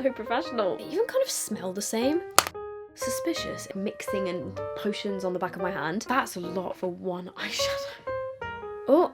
So professional. They even kind of smell the same. Suspicious. Mixing and potions on the back of my hand. That's a lot for one eyeshadow. Oh.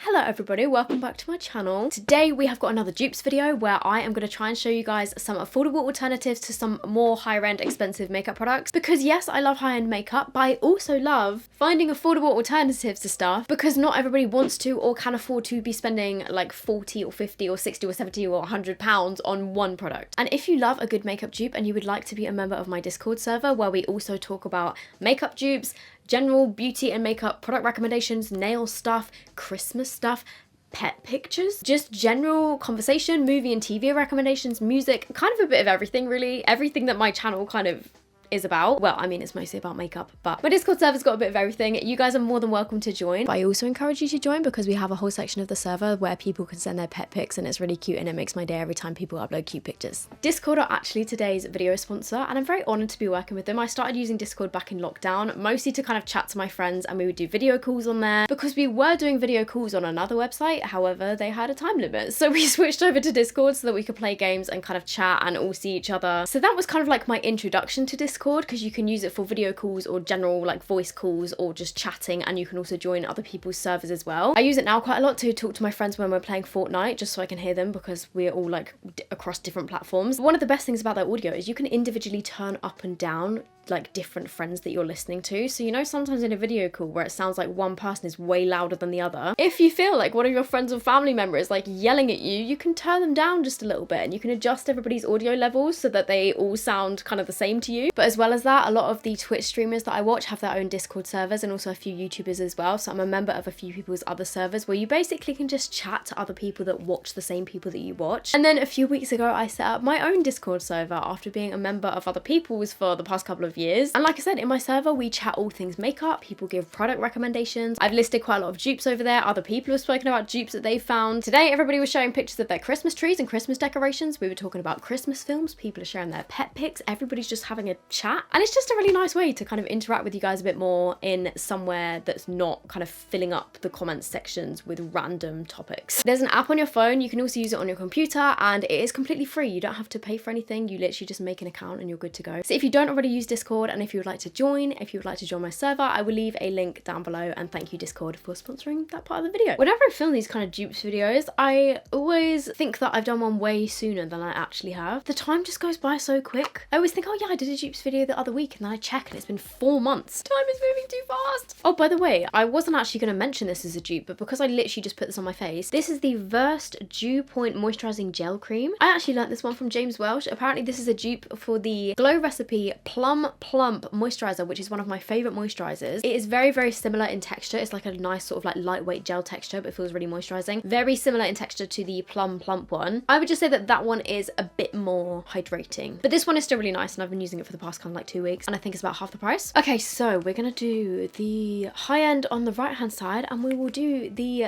Hello everybody, welcome back to my channel. Today we have got another dupes video where I am going to try and show you guys some affordable alternatives to some more higher end expensive makeup products. Because yes, I love high end makeup, but I also love finding affordable alternatives to stuff because not everybody wants to or can afford to be spending like 40 or 50 or 60 or 70 or 100 pounds on one product. And if you love a good makeup dupe and you would like to be a member of my Discord server where we also talk about makeup dupes, general beauty and makeup product recommendations, nail stuff, Christmas stuff, pet pictures, just general conversation, movie and TV recommendations, music, kind of a bit of everything really. Everything that my channel kind of is about. Well, I mean, it's mostly about makeup, but my Discord server's got a bit of everything. You guys are more than welcome to join. But I also encourage you to join because we have a whole section of the server where people can send their pet pics and it's really cute and it makes my day every time people upload cute pictures. Discord are actually today's video sponsor and I'm very honoured to be working with them. I started using Discord back in lockdown, mostly to kind of chat to my friends and we would do video calls on there because we were doing video calls on another website. However, they had a time limit. So we switched over to Discord so that we could play games and kind of chat and all see each other. So that was kind of like my introduction to Discord because you can use it for video calls or general like voice calls or just chatting, and you can also join other people's servers as well. I use it now quite a lot to talk to my friends when we're playing Fortnite just so I can hear them because we're all like across different platforms. One of the best things about their audio is you can individually turn up and down like different friends that you're listening to. So you know, sometimes in a video call where it sounds like one person is way louder than the other, if you feel like one of your friends or family members like yelling at you, you can turn them down just a little bit and you can adjust everybody's audio levels so that they all sound kind of the same to you. But as well as that, a lot of the Twitch streamers that I watch have their own Discord servers and also a few YouTubers as well. So I'm a member of a few people's other servers where you basically can just chat to other people that watch the same people that you watch. And then a few weeks ago, I set up my own Discord server after being a member of other people's for the past couple of years. And like I said, in my server, we chat all things makeup, people give product recommendations. I've listed quite a lot of dupes over there. Other people have spoken about dupes that they found. Today, everybody was sharing pictures of their Christmas trees and Christmas decorations. We were talking about Christmas films. People are sharing their pet pics. Everybody's just having a chat. And it's just a really nice way to kind of interact with you guys a bit more in somewhere that's not kind of filling up the comments sections with random topics. There's an app on your phone. You can also use it on your computer and it is completely free. You don't have to pay for anything. You literally just make an account and you're good to go. So if you don't already use Discord and if you would like to join, if you would like to join my server, I will leave a link down below, and thank you Discord for sponsoring that part of the video. Whenever I film these kind of dupes videos, I always think that I've done one way sooner than I actually have. The time just goes by so quick. I always think, oh yeah, I did a dupes video the other week, and then I check and it's been 4 months. Time is moving too fast. Oh, by the way, I wasn't actually going to mention this as a dupe, but because I literally just put this on my face, this is the Versed Dew Point Moisturising Gel Cream. I actually learnt this one from James Welsh. Apparently this is a dupe for the Glow Recipe Plum Plump Moisturiser, which is one of my favourite moisturisers. It is very, very similar in texture. It's like a nice sort of like lightweight gel texture, but it feels really moisturising. Very similar in texture to the Plum Plump one. I would just say that that one is a bit more hydrating, but this one is still really nice and I've been using it for the past kind of like 2 weeks and I think it's about half the price. Okay, so we're gonna do the high end on the right hand side and we will do the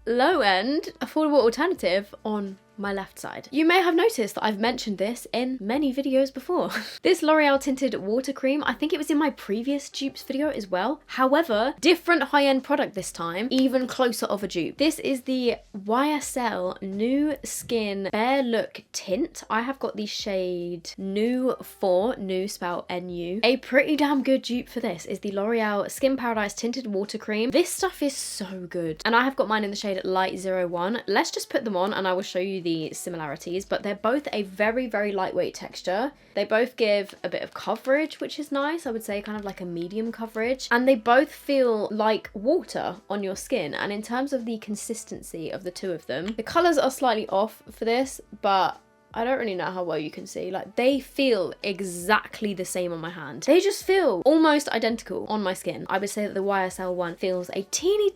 low end affordable alternative on my left side. You may have noticed that I've mentioned this in many videos before. This L'Oreal tinted water cream, I think it was in my previous dupes video as well. However, different high-end product this time, even closer of a dupe. This is the YSL New Skin Bare Look Tint. I have got the shade Nu 4, Nu spelled N-U. A pretty damn good dupe for this is the L'Oreal Skin Paradise Tinted Water Cream. This stuff is so good. And I have got mine in the shade Light 01. Let's just put them on and I will show you the similarities, but they're both a very, very lightweight texture. They both give a bit of coverage, which is nice. I would say kind of like a medium coverage, and they both feel like water on your skin. And in terms of the consistency of the two of them, the colors are slightly off for this, but I don't really know how well you can see. Like, they feel exactly the same on my hand. They just feel almost identical on my skin. I would say that the YSL one feels a teeny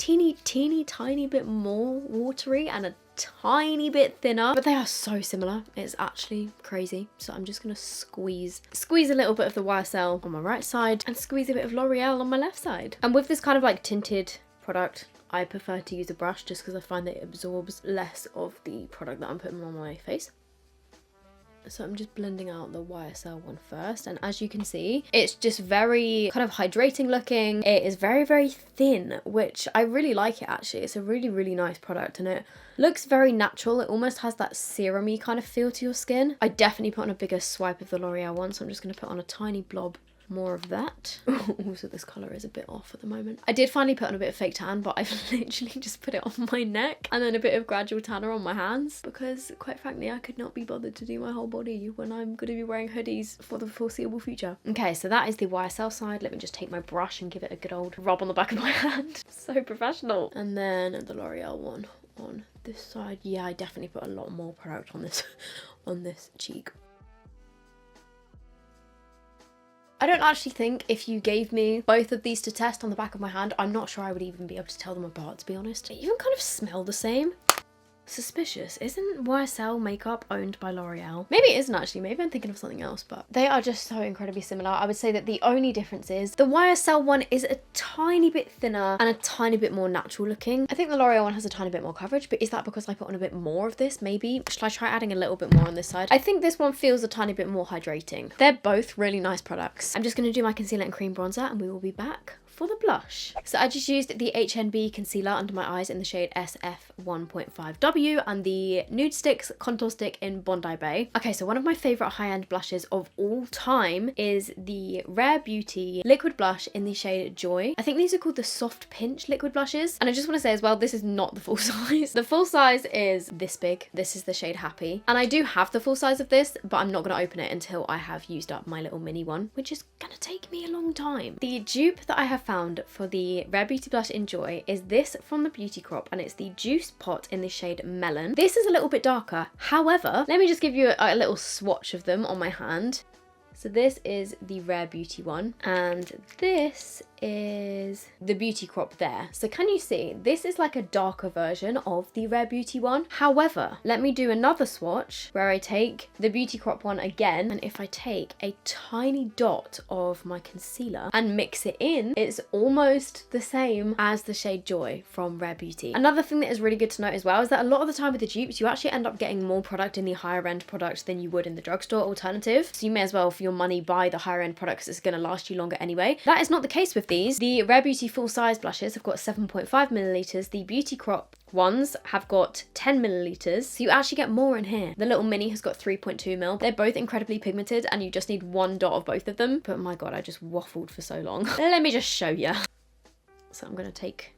tiny bit more watery and a tiny bit thinner, but they are so similar. It's actually crazy. So I'm just gonna squeeze a little bit of the YSL on my right side and squeeze a bit of L'Oreal on my left side. And with this kind of like tinted product, I prefer to use a brush just because I find that it absorbs less of the product that I'm putting on my face. So I'm just blending out the YSL one first, and as you can see, it's just very kind of hydrating looking. It is very, very thin, which I really like it actually. It's a really, really nice product, and it looks very natural. It almost has that serum-y kind of feel to your skin. I definitely put on a bigger swipe of the L'Oreal one, so I'm just going to put on a tiny blob more of that. Also, this colour is a bit off at the moment. I did finally put on a bit of fake tan, but I've literally just put it on my neck and then a bit of gradual tanner on my hands, because quite frankly I could not be bothered to do my whole body when I'm going to be wearing hoodies for the foreseeable future. Okay, so that is the YSL side. Let me just take my brush and give it a good old rub on the back of my hand. So professional. And then the L'Oreal one on this side. Yeah, I definitely put a lot more product on this on this cheek. I don't actually think if you gave me both of these to test on the back of my hand, I'm not sure I would even be able to tell them apart, to be honest. They even kind of smell the same. Suspicious. Isn't YSL makeup owned by L'Oreal? Maybe it isn't actually.Maybe I'm thinking of something else, but they are just so incredibly similar. I would say that the only difference is the YSL one is a tiny bit thinner and a tiny bit more natural looking. I think the L'Oreal one has a tiny bit more coverage, but is that because I put on a bit more of this? Maybe. Should I try adding a little bit more on this side? I think this one feels a tiny bit more hydrating. They're both really nice products. I'm just going to do my concealer and cream bronzer, and we will be back for the blush. So I just used the HNB concealer under my eyes in the shade SF 1.5W and the Nude Sticks contour stick in Bondi Bay. Okay, so one of my favourite high-end blushes of all time is the Rare Beauty liquid blush in the shade Joy. I think these are called the Soft Pinch liquid blushes. And I just want to say as well, this is not the full size. The full size is this big. This is the shade Happy. And I do have the full size of this, but I'm not going to open it until I have used up my little mini one, which is going to take me a long time. The dupe that I have found for the Rare Beauty blush in Joy is this from the Beauty Crop, and it's the Juice Pot in the shade Melon. This is a little bit darker. However, let me just give you a little swatch of them on my hand. So this is the Rare Beauty one, and this is the Beauty Crop there. So can you see? This is like a darker version of the Rare Beauty one. However, let me do another swatch where I take the Beauty Crop one again, and if I take a tiny dot of my concealer and mix it in, it's almost the same as the shade Joy from Rare Beauty. Another thing that is really good to note as well is that a lot of the time with the dupes, you actually end up getting more product in the higher end products than you would in the drugstore alternative. So you may as well, for your money, buy the higher end products. It's going to last you longer anyway. That is not the case with these. The Rare Beauty full size blushes have got 7.5 milliliters. The Beauty Crop ones have got 10 milliliters. So you actually get more in here. The little mini has got 3.2 mil. They're both incredibly pigmented and you just need one dot of both of them. But my God, I just waffled for so long. Let me just show you. So I'm going to take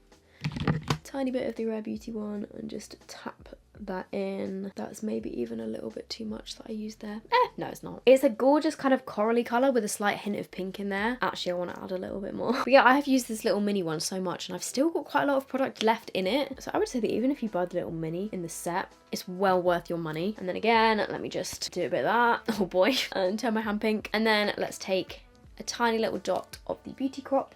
a tiny bit of the Rare Beauty one and just tap that in. That's maybe even a little bit too much that I used there. No, it's not. It's a gorgeous kind of corally colour with a slight hint of pink in there. Actually, I want to add a little bit more. But yeah, I have used this little mini one so much and I've still got quite a lot of product left in it. So I would say that even if you buy the little mini in the set, it's well worth your money. And then again, let me just do a bit of that. Oh boy. And turn my hand pink. And then let's take a tiny little dot of the Beauty Crop.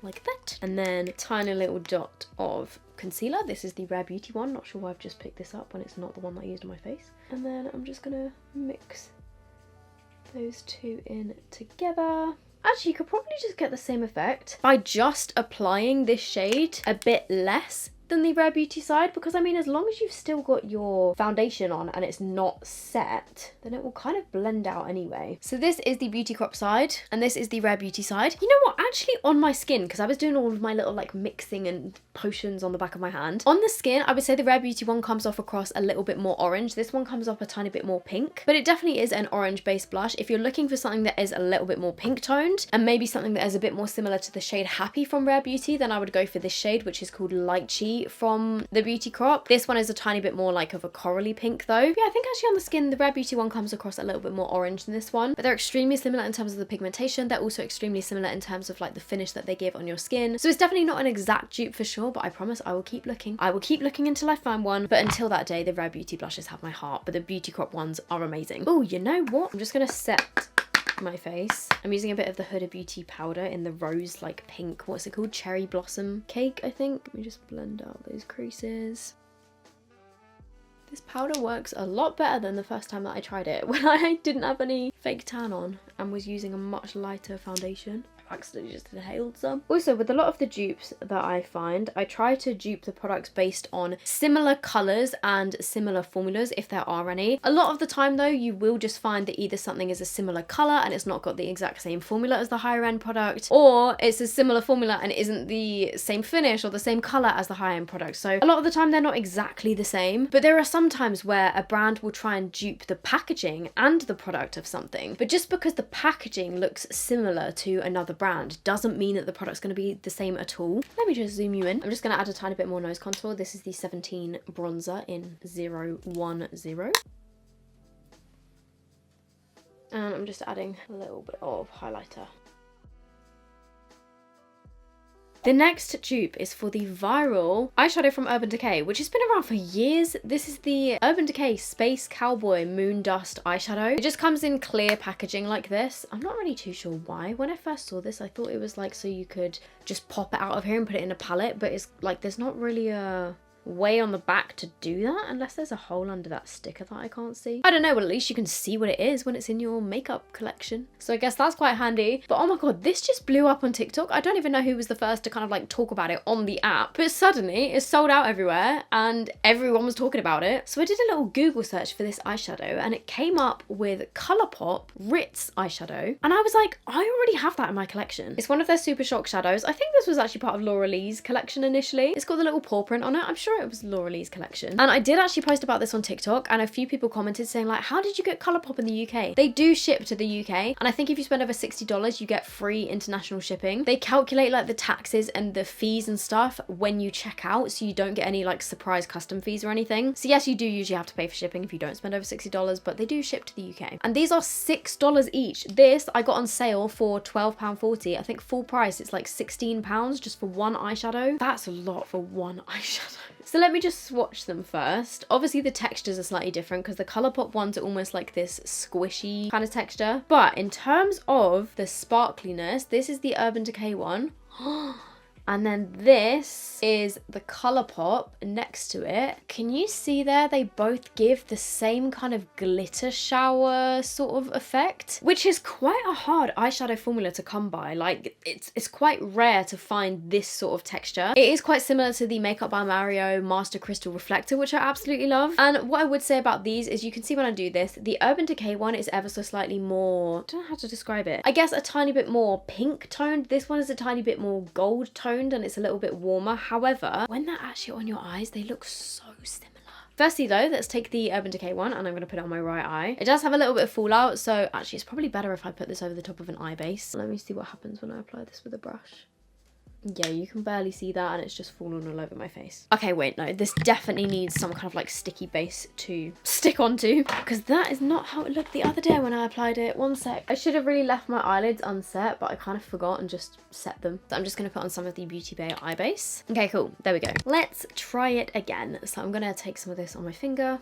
Like that. And then a tiny little dot of concealer. This is the Rare Beauty one. Not sure why I've just picked this up when it's not the one that I used on my face. And then I'm just gonna mix those two in together. Actually, you could probably just get the same effect by just applying this shade a bit less than the Rare Beauty side, because I mean, as long as you've still got your foundation on and it's not set, then it will kind of blend out anyway. So this is the Beauty Crop side and this is the Rare Beauty side. You know what, actually on my skin, because I was doing all of my little like mixing and potions on the back of my hand, on the skin I would say the Rare Beauty one comes off across a little bit more orange. This one comes off a tiny bit more pink, but it definitely is an orange based blush. If you're looking for something that is a little bit more pink toned and maybe something that is a bit more similar to the shade Happy from Rare Beauty, then I would go for this shade, which is called Lychee from the Beauty Crop. This one is a tiny bit more like of a corally pink though. Yeah, I think actually on the skin the Rare Beauty one comes across a little bit more orange than this one, but they're extremely similar in terms of the pigmentation. They're also extremely similar in terms of like the finish that they give on your skin. So it's definitely not an exact dupe for sure, but I promise I will keep looking. I will keep looking until I find one, but until that day the Rare Beauty blushes have my heart, but the Beauty Crop ones are amazing. Oh, you know what? I'm just gonna set my face. I'm using a bit of the Huda Beauty powder in the rose like pink, what's it called, cherry blossom cake I think. Let me just blend out those creases. This powder works a lot better than the first time that I tried it when I didn't have any fake tan on and was using a much lighter foundation. accidentally just inhaled some. Also, with a lot of the dupes that I find, I try to dupe the products based on similar colours and similar formulas, if there are any. A lot of the time though, you will just find that either something is a similar colour and it's not got the exact same formula as the higher end product, or it's a similar formula and isn't the same finish or the same colour as the high end product. So a lot of the time they're not exactly the same, but there are some times where a brand will try and dupe the packaging and the product of something, but just because the packaging looks similar to another brand doesn't mean that the product's going to be the same at all. Let me just zoom you in. I'm just going to add a tiny bit more nose contour. This is the 17 bronzer in 010. And I'm just adding a little bit of highlighter. The next dupe is for the viral eyeshadow from Urban Decay, which has been around for years. This is the Urban Decay Space Cowboy Moon Dust eyeshadow. It just comes in clear packaging like this. I'm not really too sure why. When I first saw this, I thought it was like so you could just pop it out of here and put it in a palette, but it's like there's not really a way on the back to do that unless there's a hole under that sticker that I can't see. I don't know, but at least you can see what it is when it's in your makeup collection. So I guess that's quite handy. But oh my god, this just blew up on TikTok. I don't even know who was the first to kind of like talk about it on the app, but suddenly it's sold out everywhere and everyone was talking about it. So I did a little Google search for this eyeshadow and it came up with Colourpop Ritz eyeshadow, and I was like, I already have that in my collection. It's one of their Super Shock shadows. I think this was actually part of Laura Lee's collection initially. It's got the little paw print on it. I'm sure it was Laura Lee's collection. And I did actually post about this on TikTok, and a few people commented saying like, how did you get Colourpop in the UK? They do ship to the UK, and I think if you spend over $60 you get free international shipping. They calculate like the taxes and the fees and stuff when you check out, so you don't get any like surprise custom fees or anything. So yes, you do usually have to pay for shipping if you don't spend over $60, but they do ship to the UK. And these are $6 each. This I got on sale for £12.40. I think full price it's like £16 just for one eyeshadow. That's a lot for one eyeshadow. So let me just swatch them first. Obviously the textures are slightly different because the Colourpop ones are almost like this squishy kind of texture. But in terms of the sparkliness, this is the Urban Decay one. And then this is the Colourpop next to it. Can you see there? They both give the same kind of glitter shower sort of effect, which is quite a hard eyeshadow formula to come by. Like it's quite rare to find this sort of texture. It is quite similar to the Makeup by Mario Master Crystal Reflector, which I absolutely love. And what I would say about these is you can see when I do this, the Urban Decay one is ever so slightly more, I don't know how to describe it. I guess a tiny bit more pink toned. This one is a tiny bit more gold toned and it's a little bit warmer. However, when they're actually on your eyes, they look so similar. Firstly though, let's take the Urban Decay one and I'm going to put it on my right eye. It does have a little bit of fallout, so actually it's probably better if I put this over the top of an eye base. Let me see what happens when I apply this with a brush. Yeah, you can barely see that and it's just fallen all over my face. Okay, wait, no, this definitely needs some kind of like sticky base to stick onto because that is not how it looked the other day when I applied it. One sec. I should have really left my eyelids unset, but I kind of forgot and just set them. So I'm just going to put on some of the Beauty Bay eye base. Okay, cool. There we go. Let's try it again. So I'm going to take some of this on my finger.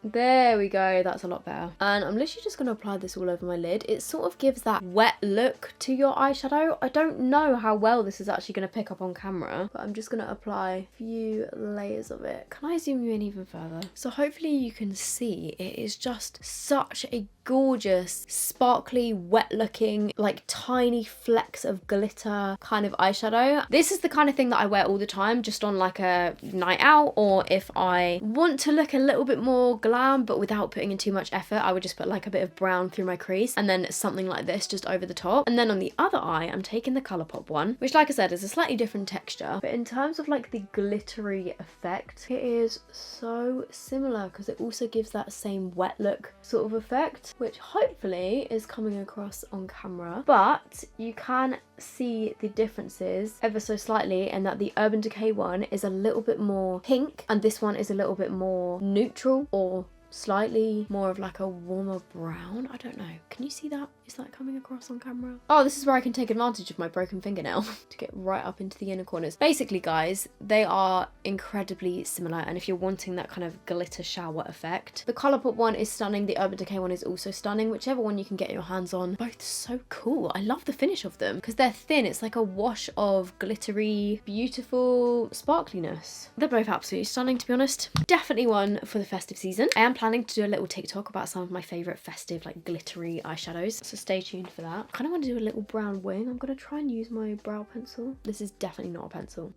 There we go, that's a lot better. And I'm literally just going to apply this all over my lid. It sort of gives that wet look to your eyeshadow. I don't know how well this is actually going to pick up on camera, but I'm just going to apply a few layers of it. Can I zoom you in even further? So hopefully you can see it is just such a gorgeous, sparkly, wet looking, like tiny flecks of glitter kind of eyeshadow. This is the kind of thing that I wear all the time, just on like a night out, or if I want to look a little bit more glam but without putting in too much effort, I would just put like a bit of brown through my crease and then something like this just over the top. And then on the other eye, I'm taking the Colourpop one, which like I said is a slightly different texture, but in terms of like the glittery effect, it is so similar because it also gives that same wet look sort of effect, which hopefully is coming across on camera. But you can see the differences ever so slightly in that the Urban Decay one is a little bit more pink and this one is a little bit more neutral or slightly more of like a warmer brown. I don't know. Can you see that? Is that coming across on camera? Oh, this is where I can take advantage of my broken fingernail to get right up into the inner corners. Basically, guys, they are incredibly similar, and if you're wanting that kind of glitter shower effect, the Colourpop one is stunning, the Urban Decay one is also stunning. Whichever one you can get your hands on, both so cool. I love the finish of them because they're thin. It's like a wash of glittery, beautiful sparkliness. They're both absolutely stunning, to be honest. Definitely one for the festive season. I am planning to do a little TikTok about some of my favourite festive, like glittery eyeshadows. So stay tuned for that. I kind of want to do a little brown wing. I'm going to try and use my brow pencil. This is definitely not a pencil.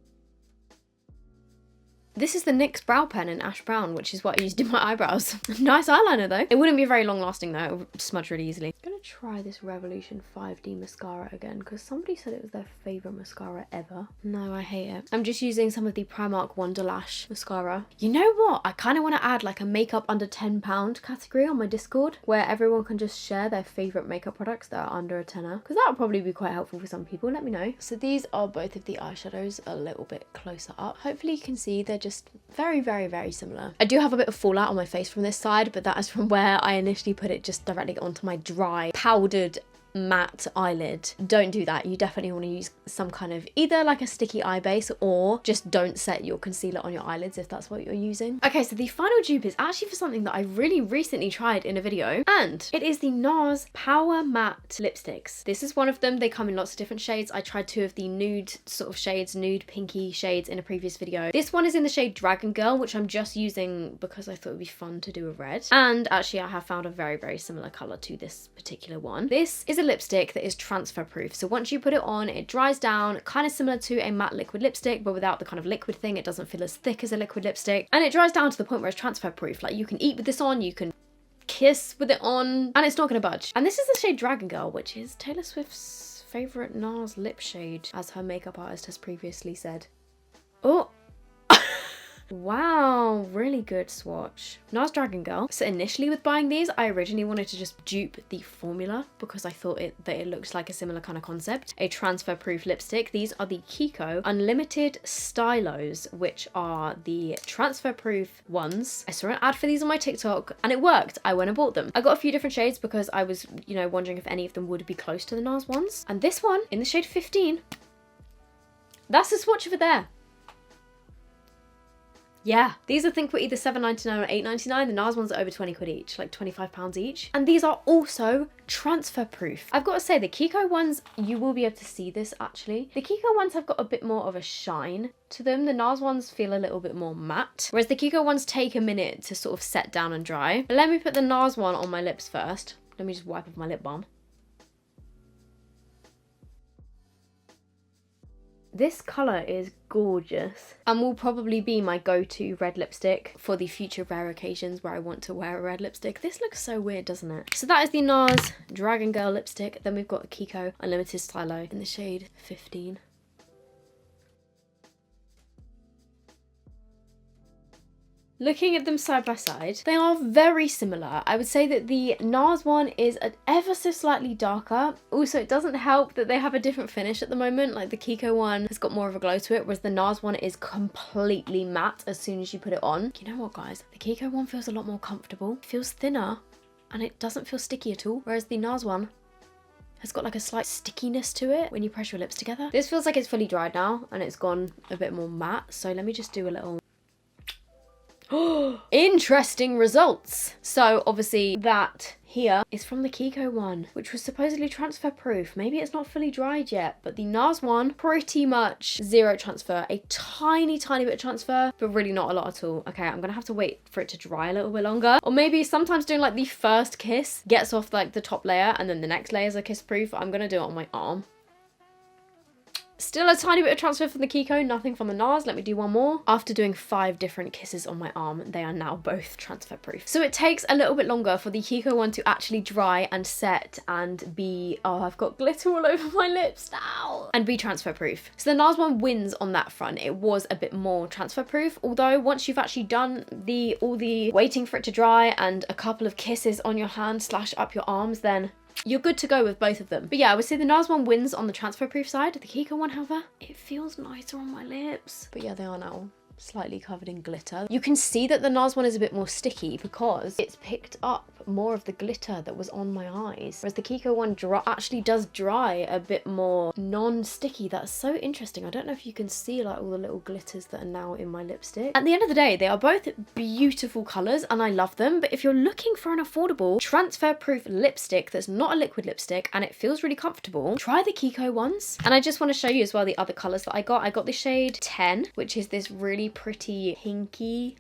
This is the NYX brow pen in ash brown, which is what I used in my eyebrows. Nice eyeliner though. It wouldn't be very long lasting though. It would smudge really easily. I'm gonna try this Revolution 5D mascara again because somebody said it was their favourite mascara ever. No, I hate it. I'm just using some of the Primark Wonderlash mascara. You know what? I kind of want to add like a makeup under £10 category on my Discord where everyone can just share their favourite makeup products that are under a tenner, because that would probably be quite helpful for some people. Let me know. So these are both of the eyeshadows a little bit closer up. Hopefully you can see they're just very, very, very similar. I do have a bit of fallout on my face from this side, but that is from where I initially put it just directly onto my dry, powdered matte eyelid. Don't do that. You definitely want to use some kind of either like a sticky eye base, or just don't set your concealer on your eyelids if that's what you're using. Okay, so the final dupe is actually for something that I really recently tried in a video, and it is the NARS Power Matte lipsticks. This is one of them. They come in lots of different shades. I tried two of the nude sort of shades, nude pinky shades in a previous video. This one is in the shade Dragon Girl, which I'm just using because I thought it would be fun to do a red. And actually I have found a very, very similar colour to this particular one. This is a lipstick that is transfer proof, so once you put it on it dries down kind of similar to a matte liquid lipstick, but without the kind of liquid thing. It doesn't feel as thick as a liquid lipstick, and it dries down to the point where it's transfer proof. Like you can eat with this on, you can kiss with it on, and it's not gonna budge. And this is the shade Dragon Girl, which is Taylor Swift's favourite NARS lip shade, as her makeup artist has previously said. Oh, wow, really good swatch. NARS Dragon Girl. So initially with buying these, I originally wanted to just dupe the formula because I thought that it looks like a similar kind of concept. A transfer proof lipstick. These are the Kiko Unlimited Stylos, which are the transfer proof ones. I saw an ad for these on my TikTok and it worked. I went and bought them. I got a few different shades because I was, you know, wondering if any of them would be close to the NARS ones. And this one in the shade 15, that's the swatch over there. Yeah, these I think were either £7.99 or £8.99. The NARS ones are over 20 quid each, like £25 each. And these are also transfer proof. I've got to say the Kiko ones, you will be able to see this actually. The Kiko ones have got a bit more of a shine to them. The NARS ones feel a little bit more matte, whereas the Kiko ones take a minute to sort of set down and dry. But let me put the NARS one on my lips first. Let me just wipe off my lip balm. This colour is gorgeous and will probably be my go-to red lipstick for the future rare occasions where I want to wear a red lipstick. This looks so weird, doesn't it? So that is the NARS Dragon Girl lipstick. Then we've got a Kiko Unlimited Stylo in the shade 15. Looking at them side by side, they are very similar. I would say that the NARS one is ever so slightly darker. Also, it doesn't help that they have a different finish at the moment. Like the Kiko one has got more of a glow to it, whereas the NARS one is completely matte as soon as you put it on. You know what, guys? The Kiko one feels a lot more comfortable. It feels thinner and it doesn't feel sticky at all, whereas the NARS one has got like a slight stickiness to it when you press your lips together. This feels like it's fully dried now and it's gone a bit more matte. So let me just do a little... Interesting results. So obviously that here is from the Kiko one, which was supposedly transfer proof. Maybe it's not fully dried yet, but the NARS one, pretty much zero transfer. A tiny bit of transfer, but really not a lot at all. Okay, I'm gonna have to wait for it to dry a little bit longer. Or maybe sometimes doing like the first kiss gets off like the top layer and then the next layers are kiss proof. I'm gonna do it on my arm. Still a tiny bit of transfer from the Kiko, nothing from the NARS. Let me do one more. After doing 5 different kisses on my arm, they are now both transfer proof. So it takes a little bit longer for the Kiko one to actually dry and set and be, oh, I've got glitter all over my lips now, and be transfer proof. So the NARS one wins on that front. It was a bit more transfer proof, although once you've actually done all the waiting for it to dry and a couple of kisses on your hand / up your arms, then you're good to go with both of them. But yeah, I would say the NARS one wins on the transfer proof side. The Kiko one, however, it feels nicer on my lips. But yeah, they are now slightly covered in glitter. You can see that the NARS one is a bit more sticky because it's picked up more of the glitter that was on my eyes, whereas the Kiko one actually does dry a bit more non-sticky. That's so interesting. I don't know if you can see like all the little glitters that are now in my lipstick. At the end of the day, they are both beautiful colours and I love them, but if you're looking for an affordable transfer proof lipstick that's not a liquid lipstick and it feels really comfortable, try the Kiko ones. And I just want to show you as well the other colours that I got. I got the shade 10, which is this really pretty pinky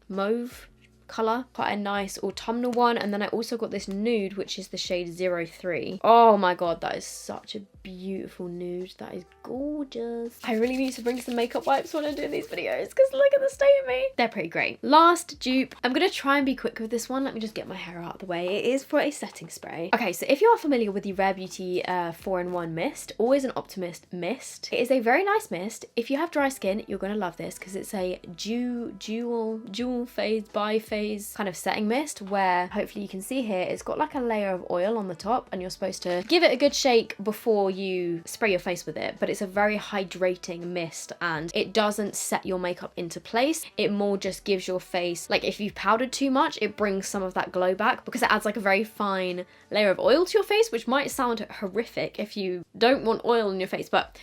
mauve colour, quite a nice autumnal one. And then I also got this nude, which is the shade 03. Oh my god, that is such a beautiful nude. That is gorgeous. I really need to bring some makeup wipes when I'm doing these videos because look at the state of me. They're pretty great. Last dupe. I'm gonna try and be quick with this one. Let me just get my hair out of the way. It is for a setting spray. Okay, so if you are familiar with the Rare Beauty 4-in-1 mist, always an Optimist mist. It is a very nice mist. If you have dry skin, you're gonna love this because it's a dual phase, bi-phase kind of setting mist where hopefully you can see here it's got like a layer of oil on the top and you're supposed to give it a good shake before you spray your face with it. But it's a very hydrating mist and it doesn't set your makeup into place. It more just gives your face, like if you've powdered too much, it brings some of that glow back because it adds like a very fine layer of oil to your face, which might sound horrific if you don't want oil in your face, but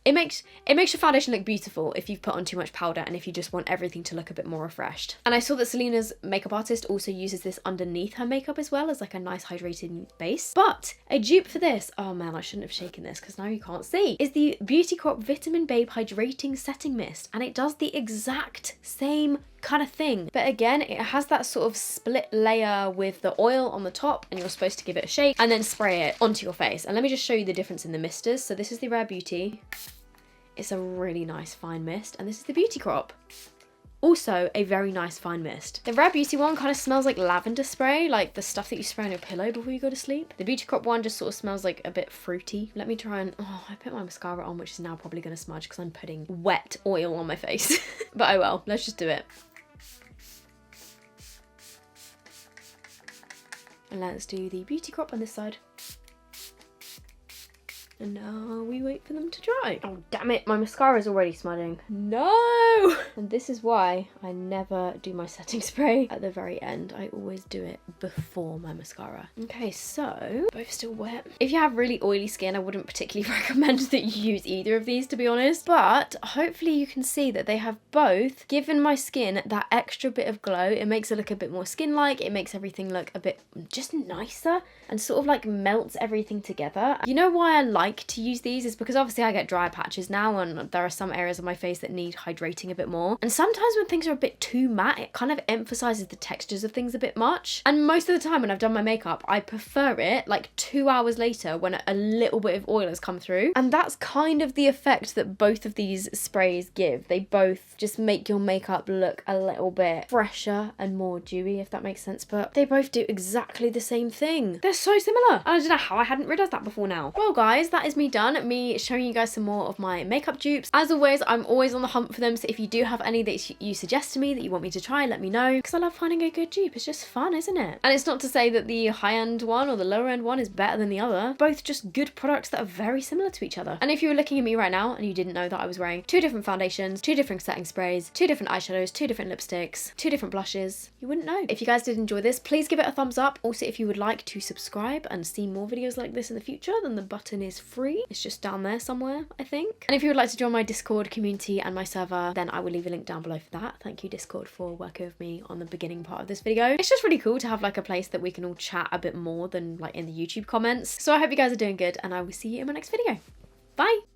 it makes your foundation look beautiful if you've put on too much powder and if you just want everything to look a bit more refreshed. And I saw that Selena's makeup artist also uses this underneath her makeup as well as like a nice hydrating base. But a dupe for this, oh man, I shouldn't have shaken this because now you can't see, is the Beauty Crop Vitamin Babe Hydrating Setting Mist. And it does the exact same kind of thing, but again it has that sort of split layer with the oil on the top and you're supposed to give it a shake and then spray it onto your face. And let me just show you the difference in the misters. So this is the Rare Beauty, it's a really nice fine mist, and this is the Beauty Crop, also a very nice fine mist. The Rare Beauty one kind of smells like lavender spray, like the stuff that you spray on your pillow before you go to sleep. The Beauty Crop one just sort of smells like a bit fruity. Let me try and, oh, I put my mascara on, which is now probably going to smudge because I'm putting wet oil on my face. But oh well, let's just do it. And let's do the Beauty Crop on this side. And now we wait for them to dry. Oh, damn it. My mascara is already smudging. No! And this is why I never do my setting spray at the very end. I always do it before my mascara. Okay, so both still wet. If you have really oily skin, I wouldn't particularly recommend that you use either of these, to be honest. But hopefully you can see that they have both given my skin that extra bit of glow. It makes it look a bit more skin-like. It makes everything look a bit just nicer and sort of like melts everything together. You know why I like to use these is because obviously I get dry patches now and there are some areas of my face that need hydrating a bit more, and sometimes when things are a bit too matte it kind of emphasizes the textures of things a bit much. And most of the time when I've done my makeup I prefer it like 2 hours later when a little bit of oil has come through, and that's kind of the effect that both of these sprays give. They both just make your makeup look a little bit fresher and more dewy, if that makes sense, but they both do exactly the same thing. They're so similar. I don't know how I hadn't realized that before now. Well guys, that is me done, me showing you guys some more of my makeup dupes. As always, I'm always on the hunt for them, so if you do have any that you suggest to me that you want me to try, let me know, because I love finding a good dupe. It's just fun, isn't it? And it's not to say that the high-end one or the lower-end one is better than the other. Both just good products that are very similar to each other. And if you were looking at me right now and you didn't know that I was wearing 2 different foundations, 2 different setting sprays, 2 different eyeshadows, 2 different lipsticks, 2 different blushes, you wouldn't know. If you guys did enjoy this, please give it a thumbs up. Also, if you would like to subscribe and see more videos like this in the future, then the button is free. It's just down there somewhere, I think. And if you would like to join my Discord community and my server, then I will leave a link down below for that. Thank you, Discord, for working with me on the beginning part of this video. It's just really cool to have like a place that we can all chat a bit more than like in the YouTube comments. So I hope you guys are doing good and I will see you in my next video. Bye!